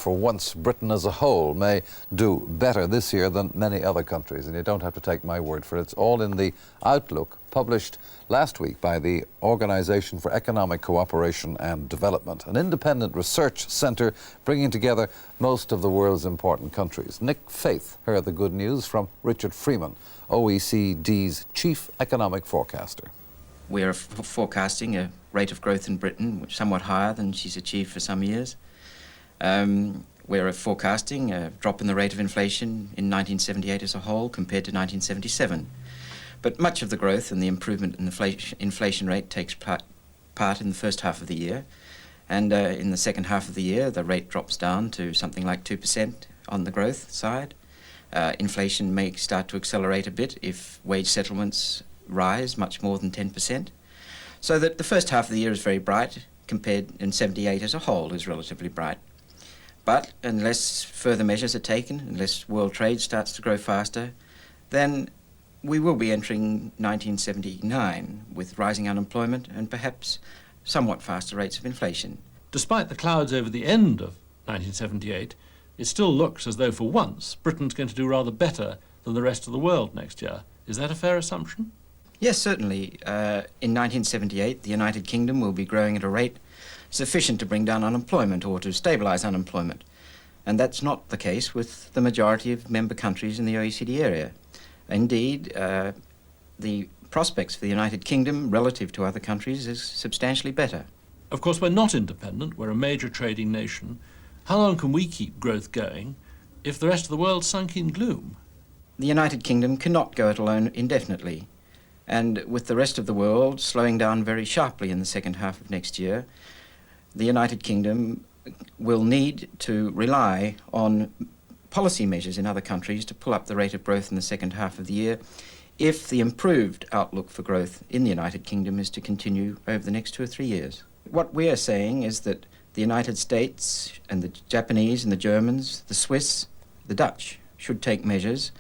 for once Britain as a whole may do better this year than many other countries. And you don't have to take my word for it. It's all in the Outlook published last week by the Organization for Economic Cooperation and Development, an independent research centre bringing together most of the world's important countries. Nick Faith heard the good news from Richard Freeman, OECD's chief economic forecaster. We're forecasting a rate of growth in Britain which is somewhat higher than she's achieved for some years. We're forecasting a drop in the rate of inflation in 1978 as a whole compared to 1977. But much of the growth and the improvement in the inflation rate takes part in the first half of the year. And in the second half of the year, the rate drops down to something like 2% on the growth side. Inflation may start to accelerate a bit if wage settlements rise much more than 10%. So that the first half of the year is very bright, compared in 78 as a whole is relatively bright. But unless further measures are taken, unless world trade starts to grow faster, then we will be entering 1979 with rising unemployment and perhaps somewhat faster rates of inflation. Despite the clouds over the end of 1978, it still looks as though for once Britain's going to do rather better than the rest of the world next year. Is that a fair assumption? Yes, certainly. In 1978, the United Kingdom will be growing at a rate sufficient to bring down unemployment or to stabilise unemployment. And that's not the case with the majority of member countries in the OECD area. Indeed, the prospects for the United Kingdom relative to other countries is substantially better. Of course, we're not independent. We're a major trading nation. How long can we keep growth going if the rest of the world's sunk in gloom? The United Kingdom cannot go it alone indefinitely. And with the rest of the world slowing down very sharply in the second half of next year, the United Kingdom will need to rely on policy measures in other countries to pull up the rate of growth in the second half of the year if the improved outlook for growth in the United Kingdom is to continue over the next 2 or 3 years. What we are saying is that the United States and the Japanese and the Germans, the Swiss, the Dutch should take measures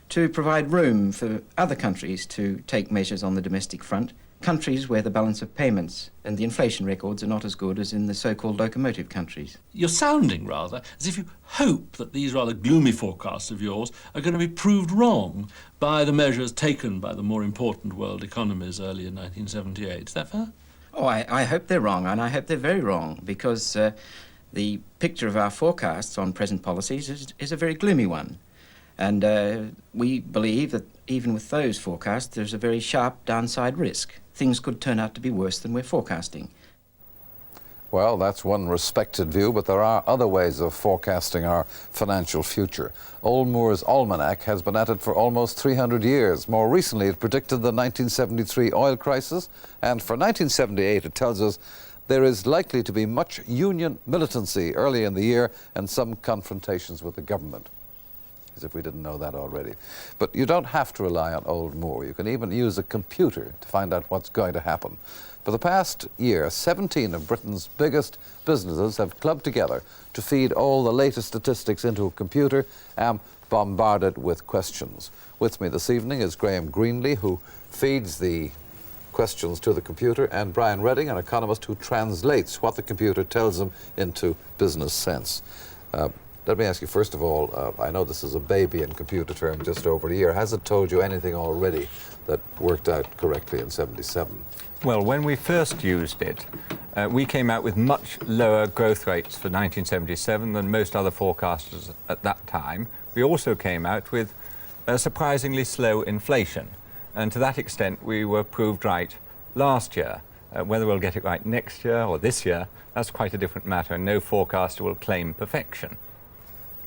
to provide room for other countries to take measures on the domestic front, countries where the balance of payments and the inflation records are not as good as in the so-called locomotive countries. You're sounding rather as if you hope that these rather gloomy forecasts of yours are going to be proved wrong by the measures taken by the more important world economies early in 1978. Is that fair? Oh, I hope they're wrong, and I hope they're very wrong, because the picture of our forecasts on present policies is a very gloomy one. And we believe that even with those forecasts, there's a very sharp downside risk. Things could turn out to be worse than we're forecasting. Well, that's one respected view, but there are other ways of forecasting our financial future. Old Moore's Almanac has been at it for almost 300 years. More recently, it predicted the 1973 oil crisis, and for 1978, it tells us there is likely to be much union militancy early in the year and some confrontations with the government. As if we didn't know that already. But you don't have to rely on Old Moore. You can even use a computer to find out what's going to happen. For the past year, 17 of Britain's biggest businesses have clubbed together to feed all the latest statistics into a computer and bombard it with questions. With me this evening is Graham Greenlee, who feeds the questions to the computer, and Brian Redding, an economist who translates what the computer tells him into business sense. Let me ask you, first of all, I know this is a baby in computer terms, just over a year. Has it told you anything already that worked out correctly in 77? Well, when we first used it, we came out with much lower growth rates for 1977 than most other forecasters at that time. We also came out with a surprisingly slow inflation. And to that extent, we were proved right last year. Whether we'll get it right next year or this year, that's quite a different matter, and no forecaster will claim perfection.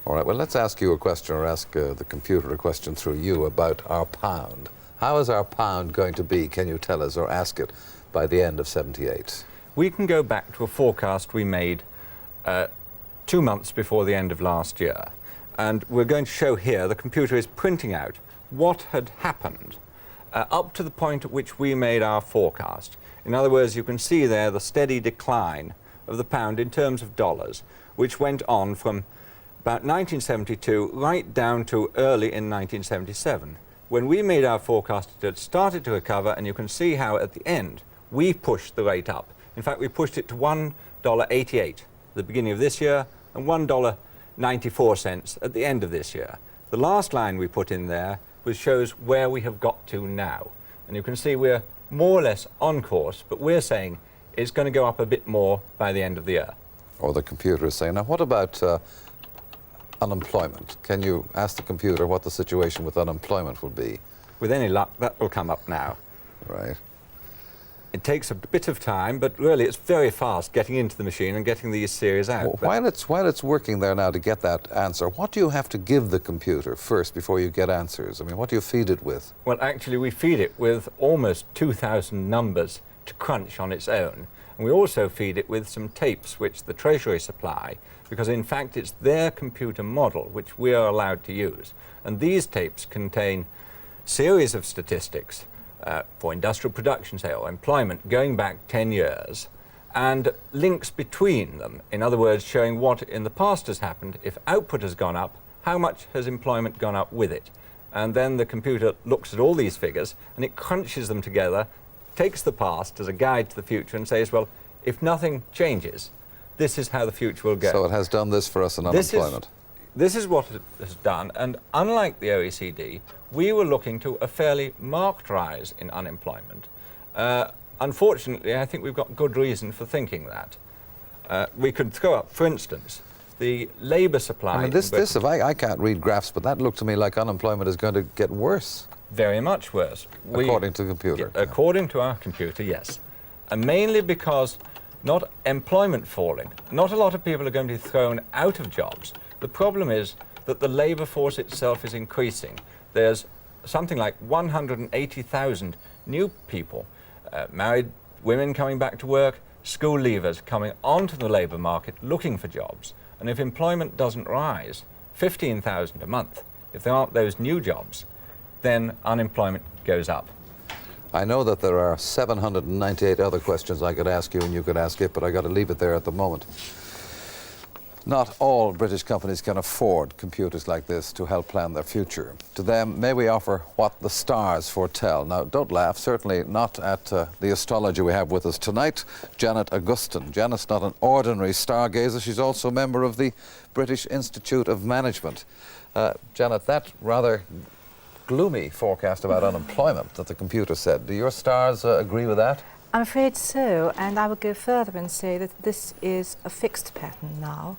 All right, well, let's ask you a question, or ask the computer a question through you about our pound. How is our pound going to be, can you tell us, or ask it, by the end of 78? We can go back to a forecast we made 2 months before the end of last year. And we're going to show here, the computer is printing out what had happened up to the point at which we made our forecast. In other words, you can see there the steady decline of the pound in terms of dollars, which went on from about 1972 right down to early in 1977. When we made our forecast, it had started to recover, and you can see how at the end we pushed the rate up. In fact, we pushed it to $1.88 at the beginning of this year, and $1.94 at the end of this year. The last line we put in there shows where we have got to now. And you can see we're more or less on course, but we're saying it's going to go up a bit more by the end of the year. Or the computer is saying. Now, what about unemployment? Can you ask the computer what the situation with unemployment will be? With any luck, that will come up now. Right. It takes a bit of time, but really it's very fast getting into the machine and getting these series out. Well, while it's working there now to get that answer, what do you have to give the computer first before you get answers? I mean, what do you feed it with? Well, actually, we feed it with almost 2,000 numbers to crunch on its own. And we also feed it with some tapes which the Treasury supply, because in fact it's their computer model which we are allowed to use. And these tapes contain series of statistics for industrial production, say, or employment going back 10 years, and links between them. In other words, showing what in the past has happened. If output has gone up, how much has employment gone up with it? And then the computer looks at all these figures and it crunches them together, takes the past as a guide to the future and says, well, if nothing changes, this is how the future will go. So it has done this for us in unemployment. This is what it has done, and unlike the OECD, we were looking to a fairly marked rise in unemployment. Unfortunately, I think we've got good reason for thinking that. We could throw up, for instance, the labour supply. I mean, I can't read graphs, but that looked to me like unemployment is going to get worse. Very much worse. According to the computer. According to our computer, yes. And mainly because not employment falling, not a lot of people are going to be thrown out of jobs. The problem is that the labour force itself is increasing. There's something like 180,000 new people, married women coming back to work, school leavers coming onto the labour market looking for jobs. And if employment doesn't rise, 15,000 a month, if there aren't those new jobs, then unemployment goes up. I know that there are 798 other questions I could ask you and you could ask it, but I got to leave it there at the moment. Not all British companies can afford computers like this to help plan their future. To them, may we offer what the stars foretell. Now, don't laugh, certainly not at the astrologer we have with us tonight, Janet Augustin. Janet's not an ordinary stargazer, she's also a member of the British Institute of Management. Janet, that rather gloomy forecast about unemployment that the computer said, do your stars agree with that? I'm afraid so, and I would go further and say that this is a fixed pattern now.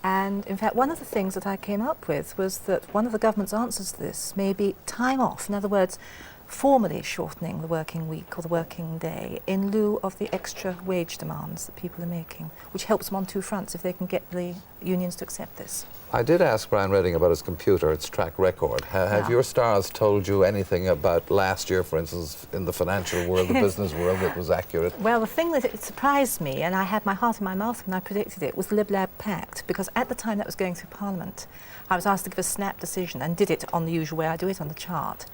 And in fact, one of the things that I came up with was that one of the government's answers to this may be time off. In other words, formally shortening the working week or the working day in lieu of the extra wage demands that people are making, which helps them on two fronts if they can get the unions to accept this. I did ask Brian Redding about his computer, its track record. Have your stars told you anything about last year, for instance, in the financial world, the business world, that was accurate? Well, the thing that it surprised me, and I had my heart in my mouth when I predicted it, was the Lib Lab Pact, because at the time that was going through Parliament, I was asked to give a snap decision and did it on the usual way I do it on the chart.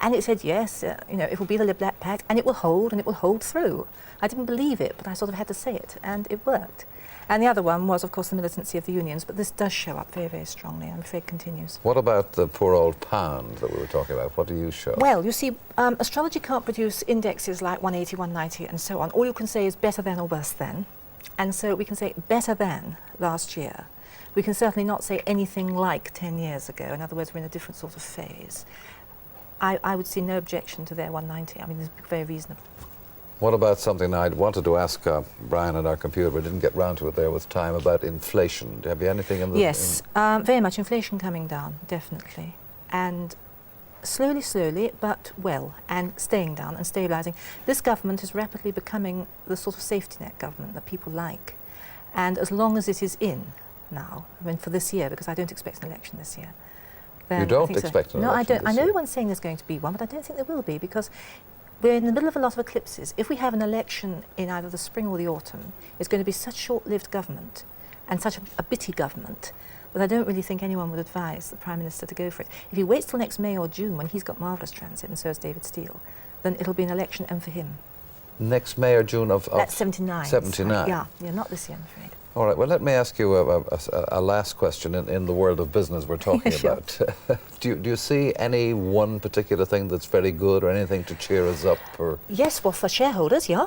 And it said, yes, it will be the Lib Lab Pact, and it will hold through. I didn't believe it, but I sort of had to say it, and it worked. And the other one was, of course, the militancy of the unions, but this does show up very, very strongly. I'm afraid continues. What about the poor old pound that we were talking about? What do you show? Well, you see, astrology can't produce indexes like 180, 190, and so on. All you can say is better than or worse than. And so we can say better than last year. We can certainly not say anything like 10 years ago. In other words, we're in a different sort of phase. I would see no objection to their 190. I mean, it's very reasonable. What about something I wanted to ask Brian and our computer, but didn't get round to it there with time, about inflation? Do you have anything in the... Yes, very much. Inflation coming down, definitely. And slowly, but well, and staying down and stabilising. This government is rapidly becoming the sort of safety net government that people like. And as long as it is in now, I mean, for this year, because I don't expect an election this year. You don't expect an election? No, I don't. This I know year? everyone's saying there's going to be one, but I don't think there will be, because we're in the middle of a lot of eclipses. If we have an election in either the spring or the autumn, it's going to be such short-lived government and such a bitty government that I don't really think anyone would advise the Prime Minister to go for it. If he waits till next May or June, when he's got marvellous transit, and so has David Steele, then it'll be an election and for him. Next May or June of... That's 79. 79. Yeah, not this year, I'm afraid. All right, well, let me ask you a last question in the world of business we're talking Sure. about. Do you see any one particular thing that's very good or anything to cheer us up? Or Yes, well, for shareholders, yeah.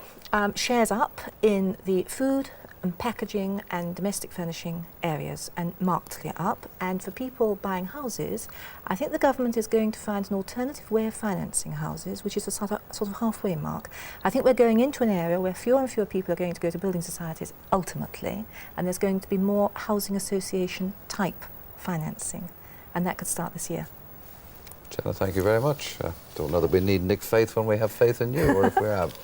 Shares up in the food, and packaging and domestic furnishing areas, and markedly up. And for people buying houses, I think the government is going to find an alternative way of financing houses, which is a sort of halfway mark. I think we're going into an area where fewer and fewer people are going to go to building societies ultimately, and there's going to be more housing association type financing, and that could start this year. Jenna, thank you very much. Don't know that we need Nick Faith when we have faith in you, or if we have.